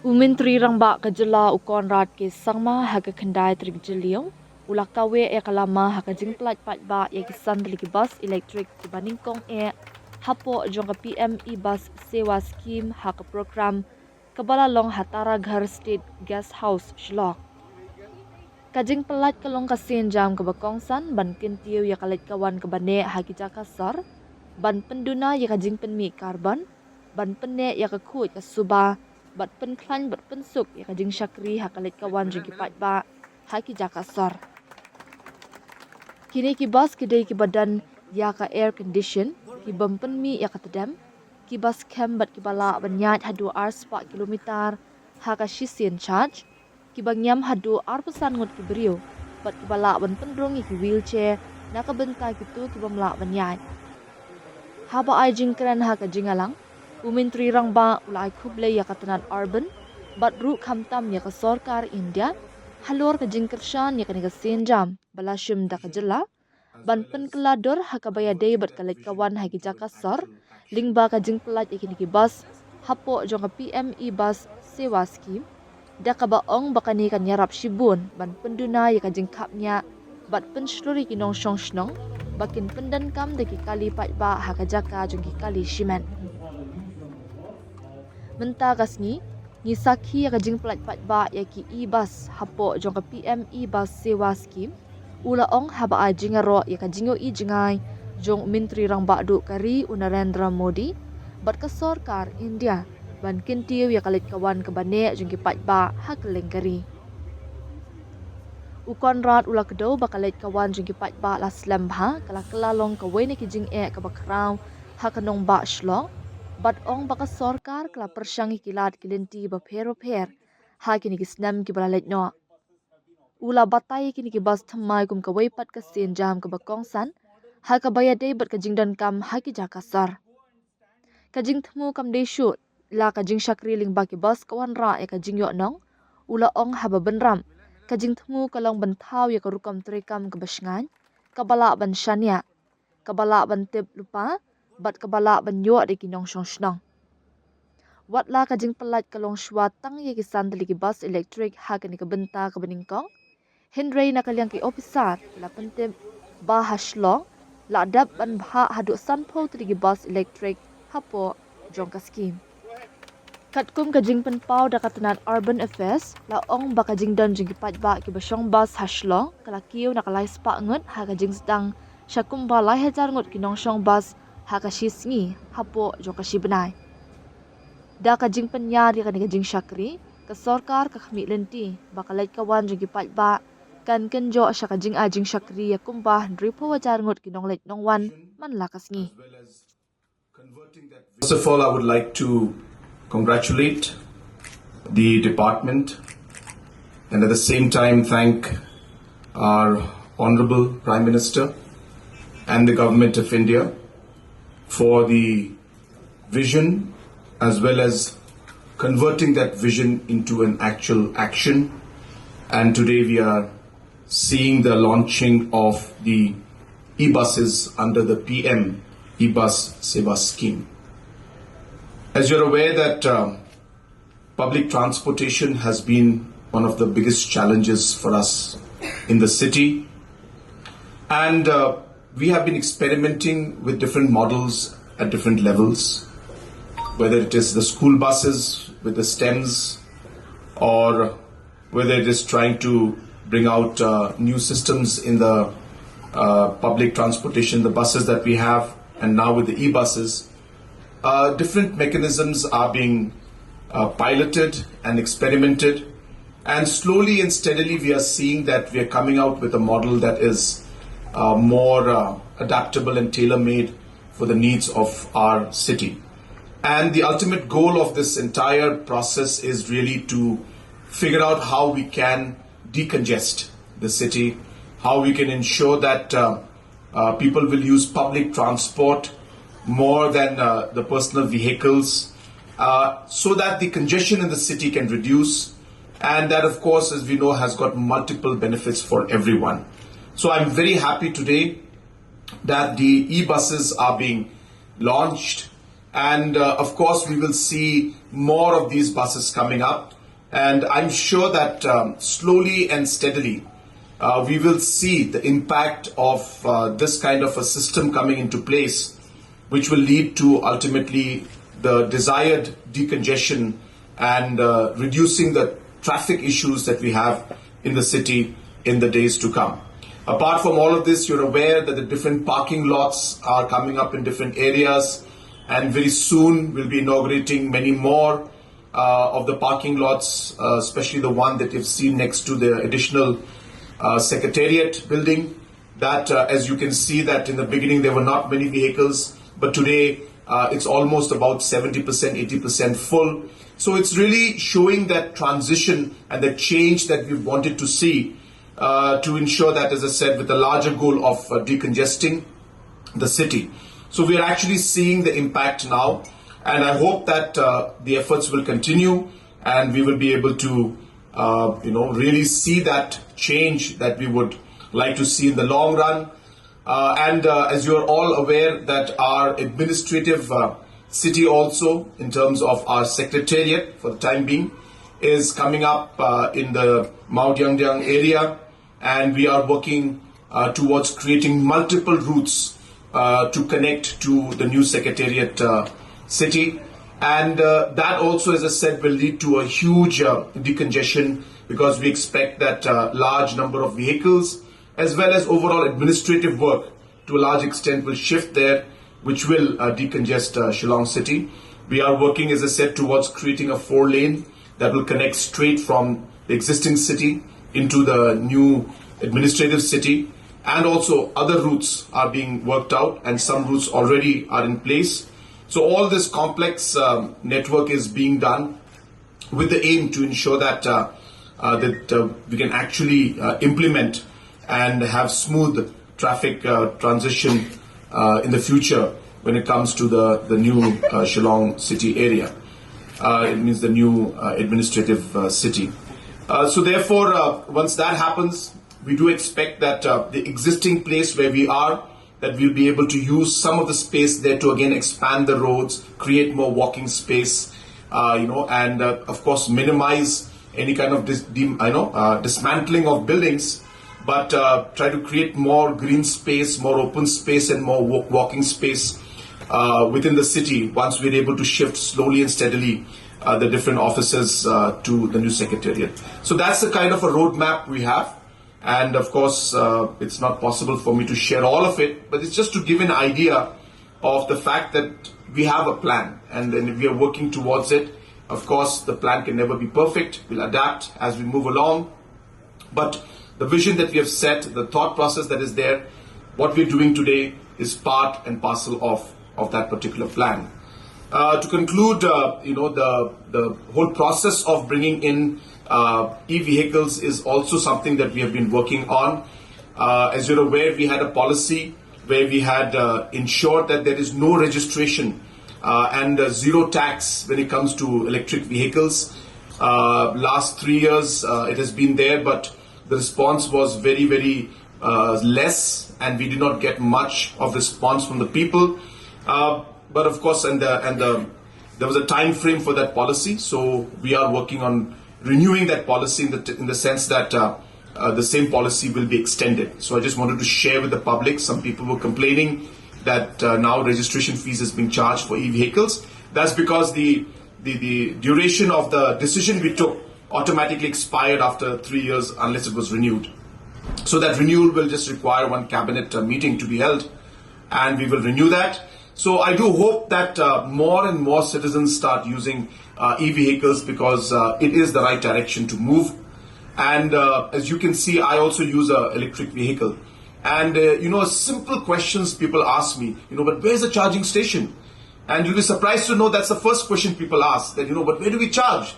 Umentri rangba kajela ukon rat ke sangma haga kendai trik jeliong ulakawe e kalama haga jingplat paidbah ya kisan deliki bus ilektrik kibaning kong e hapo jong PM e-bus sewa scheme haga program kabala long hatara ghar state guest house Shillong. Kajing pelat kalong kasin jam kabakongsan ban kintiu ya kalit kawan kabane hagi jakasar ban penduna ya kajing penmi karbon ban penne ya kakut kasuba bat penklan bat pensuk ya kajing syakri hakalit kawan jeng paidbah haki jakasar. Kini ki bas kedai ki badan ya ka air condition ki bampenmi ya katadam ki bas kem bat ki bala banyat hadu ars 4 kilometer haka shisin charge ki bangyam hadu ar pesan ngut ki beriu bat ki bala ban pendrong ki wheelchair naka benta kitu ki bamla banyat haba ai jingkran haka jingalang Umentri rangba ulai kuble ya katanan urban bat ru khamtam ya ka sarkar India halor ka jingkershan ya ka senjam balashum da ka jela ban penklador hakabaya day bat kalit kawan hagi jakasar lingba ka jingpelat ya ki bus hapo jong ka PM e-bus sewa scheme da ka baong bakani kan yarap shibun ban penduna ya ka jingkapnya bat pensluri kinong shnong bakin pendan kam de ki kali paidbah haka jaka jong ki kali shimen Menta kasni, ni sakhi ya kajing pelat paidbah ya ki e-bus hapo jong ka PM e-bus sewa scheme ula ong haba ajing ro ya kajingo i jingai jong menteri rangba du kari Narendra Modi bat ka sarkar India ban kintiu ya kalit kawan kabane jong ki paidbah hakeleng kari ukon rat ula kedo bakalit kawan jong ki paidbah la slambha kala kelalong ka wene ki jing e ka bakrau hakanong ba Shillong bat ong baka sarkar kala persyangi kilat kilenti ba phero pher ha kini kisnam ki balalet no ula batai kini ki bas thamai kum ka weipat ka sen jam ka bakongsan ha ka bayade bat ka jingdan kam ha ki jakasar ka jing thmu kam de shu la ka jing shakri ling ba ki bas kawan ra e ka jing yo nong ula ong haba benram ka jing thmu ka long banthau ya ka rukam trekam ka basngan ka bala ban shania ka bala ban tip lupa bat kabala banyo de kinong shnong wat la kajing pelat kalong shwa tang ye kisan deli ki bus electric ha ka ni ka benta ka beningkong hindrei na kalyang ki officer la pentem ba haslo la dab ban bha hadu sanpho tri ki bus electric hapo jong ka scheme katkum kajing penpau da katanan urban affairs la ong ba kajing don jing ki paidbah ki basong bus haslo kala kiu na kalai spa ngut ha kajing sdang syakum ba lai hajar ngut kinong shong bus hakashisngi hapo jokashi benai da kajing penyar ya kajing syakri ke sarkar ka khami lenti bakalat kawan jogi paidbah kan kenjo syakajing ajing syakri ya kumbah dripo wajar ngut kinong let nongwan man lakasngi. First of all, I would like to congratulate the department and at the same time thank our Honorable Prime Minister and the Government of India for the vision as well as converting that vision into an actual action. And today we are seeing the launching of the e-buses under the PM e-bus Seva scheme. As you're aware that public transportation has been one of the biggest challenges for us in the city, and we have been experimenting with different models at different levels, whether it is the school buses with the stems or whether it is trying to bring out new systems in the public transportation, the buses that we have, and now with the e-buses. Different mechanisms are being piloted and experimented, and slowly and steadily we are seeing that we are coming out with a model that is more adaptable and tailor-made for the needs of our city. And the ultimate goal of this entire process is really to figure out how we can decongest the city, how we can ensure that people will use public transport more than the personal vehicles, so that the congestion in the city can reduce, and that of course, as we know, has got multiple benefits for everyone. So I'm very happy today that the e-buses are being launched, and of course we will see more of these buses coming up. And I'm sure that slowly and steadily we will see the impact of this kind of a system coming into place, which will lead to ultimately the desired decongestion and reducing the traffic issues that we have in the city in the days to come. Apart from all of this, you're aware that the different parking lots are coming up in different areas, and very soon we'll be inaugurating many more of the parking lots, especially the one that you've seen next to the additional Secretariat building. That, as you can see, that in the beginning there were not many vehicles, but today it's almost about 70%, 80% full. So it's really showing that transition and the change that we wanted to see to ensure that, as I said, with a larger goal of decongesting the city. So we are actually seeing the impact now, and I hope that the efforts will continue and we will be able to really see that change that we would like to see in the long run. As you are all aware, that our administrative city also, in terms of our secretariat for the time being, is coming up in the Mount Yangdyang area, and we are working towards creating multiple routes to connect to the new secretariat city. And that also, as I said, will lead to a huge decongestion, because we expect that large number of vehicles as well as overall administrative work to a large extent will shift there, which will decongest Shillong city. We are working, as I said, towards creating a 4-lane that will connect straight from the existing city into the new administrative city, and also other routes are being worked out and some routes already are in place. So all this complex network is being done with the aim to ensure that we can actually implement and have smooth traffic transition in the future when it comes to the new Shillong city area. It means the new administrative city. So therefore, once that happens, we do expect that the existing place where we are, that we'll be able to use some of the space there to again expand the roads, create more walking space, and of course minimize any kind of dismantling of buildings, but try to create more green space, more open space, and more walking space within the city once we're able to shift slowly and steadily the different offices to the new secretariat. So that's the kind of a roadmap we have. And of course, it's not possible for me to share all of it, but it's just to give an idea of the fact that we have a plan and then we are working towards it. Of course, the plan can never be perfect. We'll adapt as we move along. But the vision that we have set, the thought process that is there, what we're doing today is part and parcel of that particular plan. To conclude, the whole process of bringing in e-vehicles is also something that we have been working on. As you're aware, we had a policy where we had ensured that there is no registration and zero tax when it comes to electric vehicles. Last 3 years it has been there, but the response was very, very less, and we did not get much of response from the people. But of course, there was a time frame for that policy, so we are working on renewing that policy in the sense that the same policy will be extended. So I just wanted to share with the public. Some people were complaining that now registration fees is being charged for e-vehicles. That's because the duration of the decision we took automatically expired after 3 years unless it was renewed. So that renewal will just require one cabinet meeting to be held, and we will renew that. So I do hope that more and more citizens start using e-vehicles, because it is the right direction to move. And as you can see, I also use an electric vehicle. And simple questions people ask me, but where's the charging station? And you'll be surprised to know that's the first question people ask, that, but where do we charge?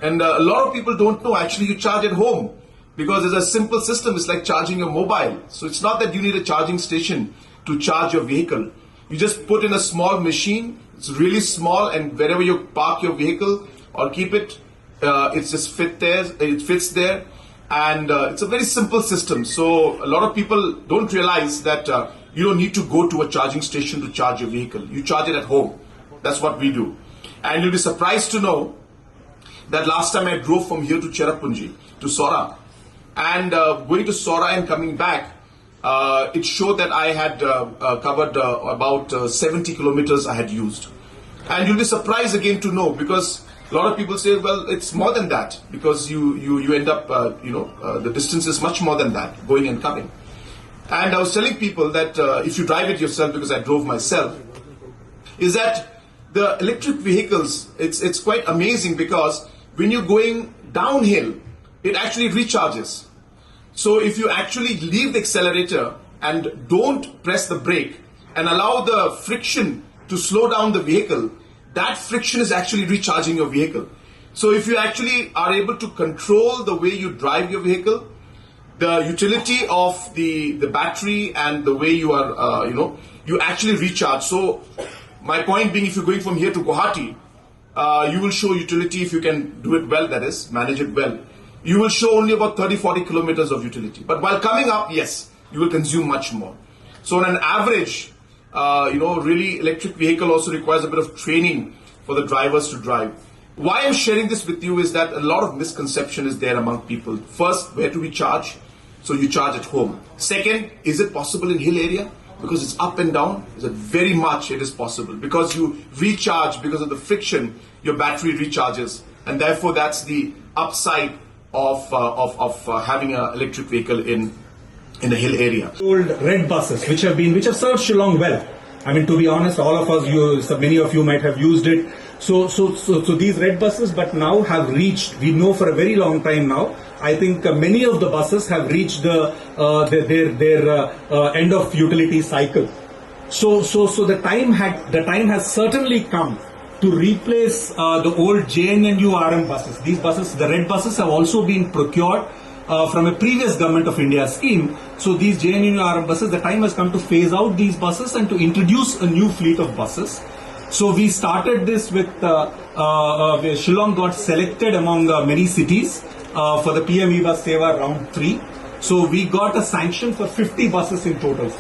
And a lot of people don't know, actually you charge at home, because it's a simple system. It's like charging your mobile. So it's not that you need a charging station to charge your vehicle. You just put in a small machine. It's really small, and wherever you park your vehicle or keep it, it just fits there, and it's a very simple system. So a lot of people don't realize that you don't need to go to a charging station to charge your vehicle. You charge it at home. That's what we do. And you'll be surprised to know that last time I drove from here to Cherrapunji, to Sora, and going to Sora and coming back, it showed that I had covered about 70 kilometers I had used. And you'll be surprised again to know, because a lot of people say, well, it's more than that, because you end up, the distance is much more than that, going and coming. And I was telling people that if you drive it yourself, because I drove myself, is that the electric vehicles, it's quite amazing, because when you're going downhill, it actually recharges. So if you actually leave the accelerator and don't press the brake and allow the friction to slow down the vehicle, that friction is actually recharging your vehicle. So if you actually are able to control the way you drive your vehicle, the utility of the battery and the way you are, you actually recharge. So my point being, if you're going from here to Guwahati, you will show utility if you can do it well, that is, manage it well. You will show only about 30-40 kilometers of utility. But while coming up, yes, you will consume much more. So on an average, really electric vehicle also requires a bit of training for the drivers to drive. Why I'm sharing this with you is that a lot of misconception is there among people. First, where do we charge? So you charge at home. Second, is it possible in hill area? Because it's up and down, is it very much it is possible. Because you recharge, because of the friction, your battery recharges. And therefore that's the upside of having an electric vehicle in a hill area. Old red buses which have served Shillong well. I mean, to be honest, all of us, many of you might have used it. So these red buses, but now have reached, we know for a very long time now, I think many of the buses have reached their end of utility cycle. So the time has certainly come to replace the old JNNU RM buses. These buses, the red buses, have also been procured from a previous Government of India scheme. So these JNNU RM buses, the time has come to phase out these buses and to introduce a new fleet of buses. So we started this with Shillong got selected among many cities for the PM e-bus Seva round 3. So we got a sanction for 50 buses in total.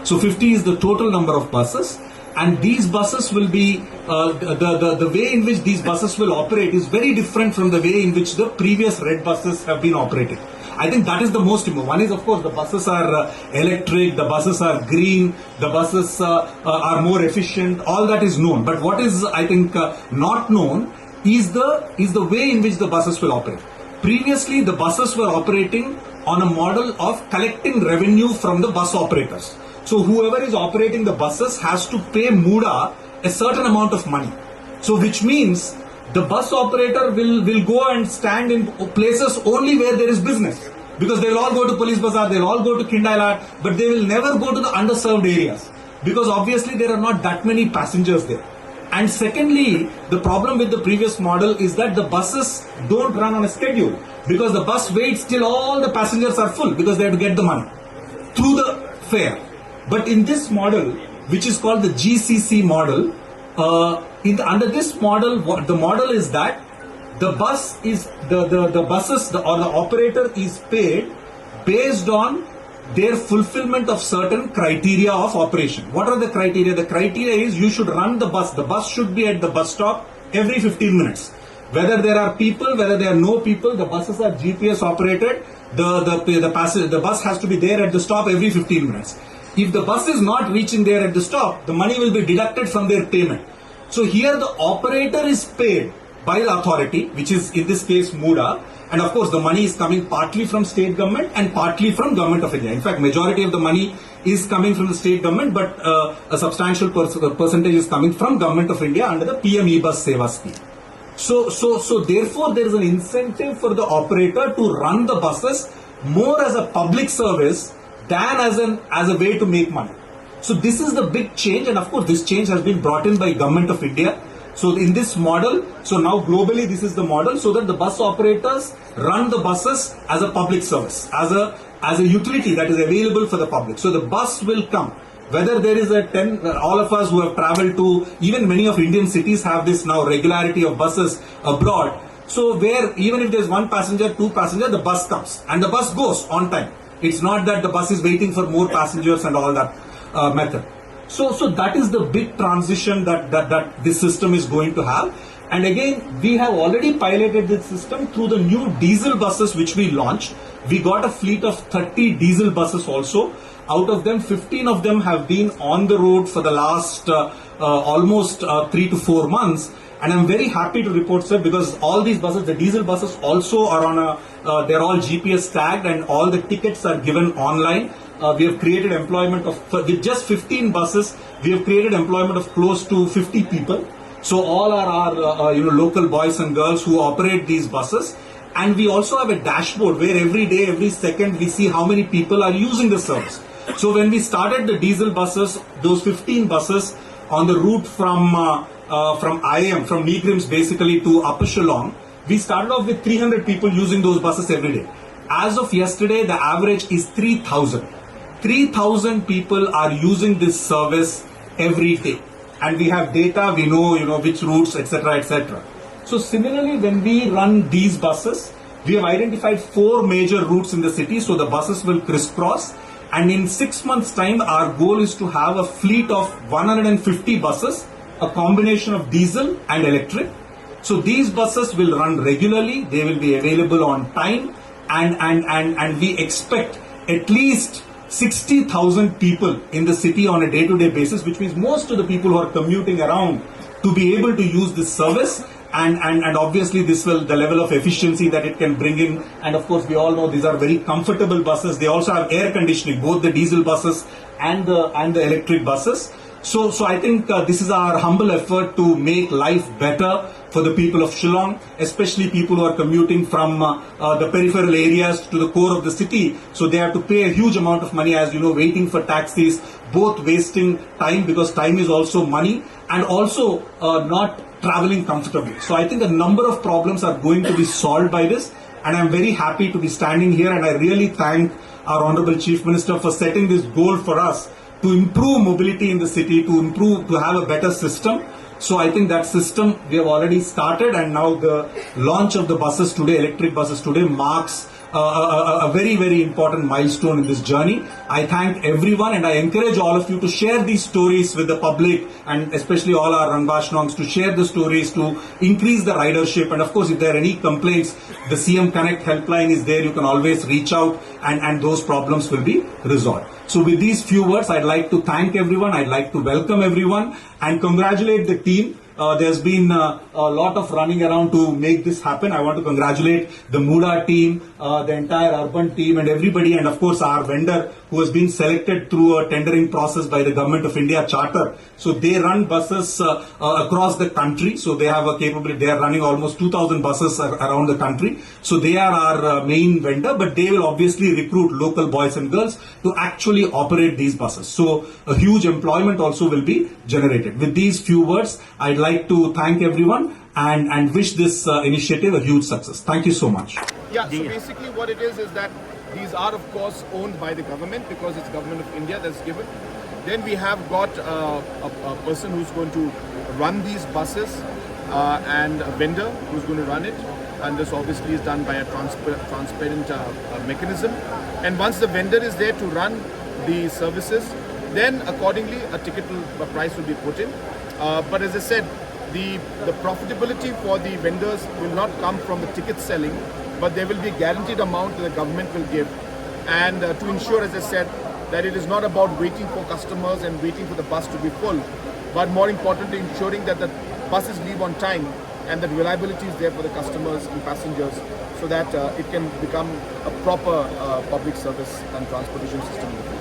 So 50 is the total number of buses. And these buses will be, the way in which these buses will operate is very different from the way in which the previous red buses have been operated. I think that is the most important. One is, of course, the buses are electric, the buses are green, the buses are more efficient, all that is known. But what is, I think, not known is the way in which the buses will operate. Previously, the buses were operating on a model of collecting revenue from the bus operators. So whoever is operating the buses has to pay Muda a certain amount of money. So which means the bus operator will go and stand in places only where there is business. Because they will all go to Police Bazaar, they will all go to Kindailat, but they will never go to the underserved areas. Because obviously there are not that many passengers there. And secondly, the problem with the previous model is that the buses don't run on a schedule. Because the bus waits till all the passengers are full, because they have to get the money through the fare. But in this model, which is called the GCC model, under this model, the model is that the bus is the buses or the operator is paid based on their fulfillment of certain criteria of operation. What are the criteria? The criteria is you should run the bus. The bus should be at the bus stop every 15 minutes. Whether there are people, whether there are no people, the buses are GPS operated. The bus has to be there at the stop every 15 minutes. If the bus is not reaching there at the stop, the money will be deducted from their payment. So here the operator is paid by the authority, which is in this case Muda, and of course the money is coming partly from state government and partly from Government of India. In fact, majority of the money is coming from the state government, but a substantial percentage is coming from Government of India under the PM e-bus Seva scheme. So therefore there is an incentive for the operator to run the buses more as a public service than as a way to make money. So this is the big change, and of course this change has been brought in by Government of India. So in this model, so now globally this is the model, so that the bus operators run the buses as a public service, as a utility that is available for the public. So the bus will come, whether there is all of us who have traveled to, even many of Indian cities have this now regularity of buses abroad. So where even if there's one passenger, two passengers, the bus comes and the bus goes on time. It's not that the bus is waiting for more passengers and all that method. So that is the big transition that this system is going to have. And again, we have already piloted this system through the new diesel buses which we launched. We got a fleet of 30 diesel buses also. Out of them, 15 of them have been on the road for the last almost 3 to 4 months. And I'm very happy to report, sir, because all these buses, the diesel buses also are on they're all GPS tagged and all the tickets are given online. We have created employment with just 15 buses, we have created employment of close to 50 people. So all are our local boys and girls who operate these buses. And we also have a dashboard where every day, every second, we see how many people are using the service. So when we started the diesel buses, those 15 buses on the route from IM, from Negrims basically to Upper Shillong, we started off with 300 people using those buses every day. As of yesterday, the average is 3,000. 3,000 people are using this service every day. And we have data, we know, which routes, etc., etc. So similarly, when we run these buses, we have identified 4 major routes in the city. So the buses will crisscross. And in 6 months' time, our goal is to have a fleet of 150 buses, a combination of diesel and electric. So these buses will run regularly. They will be available on time. And we expect at least 60,000 people in the city on a day-to-day basis, which means most of the people who are commuting around to be able to use this service. And obviously this will, the level of efficiency that it can bring in. And of course, we all know these are very comfortable buses. They also have air conditioning, both the diesel buses and the electric buses. So I think this is our humble effort to make life better for the people of Shillong, especially people who are commuting from the peripheral areas to the core of the city. So they have to pay a huge amount of money, as you know, waiting for taxis, both wasting time because time is also money, and also not traveling comfortably. So I think a number of problems are going to be solved by this, and I'm very happy to be standing here, and I really thank our Honorable Chief Minister for setting this goal for us to improve mobility in the city, to have a better system. So I think that system we have already started, and now the launch of the buses today, electric buses today, marks a very, very important milestone in this journey. I thank everyone, and I encourage all of you to share these stories with the public, and especially all our Rangbashnongs to share the stories to increase the ridership. And of course, if there are any complaints, the CM Connect helpline is there. You can always reach out, and those problems will be resolved. So with these few words, I'd like to thank everyone. I'd like to welcome everyone and congratulate the team. There's been a lot of running around to make this happen. I want to congratulate the Muda team, the entire urban team and everybody, and of course our vendor who has been selected through a tendering process by the Government of India Charter. So they run buses across the country. So they have a capability. They are running almost 2,000 buses around the country. So they are our main vendor, but they will obviously recruit local boys and girls to actually operate these buses. So a huge employment also will be generated. With these few words, I'd like to thank everyone and wish this initiative a huge success. Thank you so much. Yeah, so basically what it is that these are of course owned by the government because it's Government of India that's given. Then we have got a person who's going to run these buses and a vendor who's going to run it. And this obviously is done by a transparent mechanism. And once the vendor is there to run the services, then accordingly a price will be put in. But as I said, the profitability for the vendors will not come from the ticket selling, but there will be a guaranteed amount that the government will give. And to ensure, as I said, that it is not about waiting for customers and waiting for the bus to be full, but more importantly ensuring that the buses leave on time and that reliability is there for the customers and passengers so that it can become a proper public service and transportation system in the future.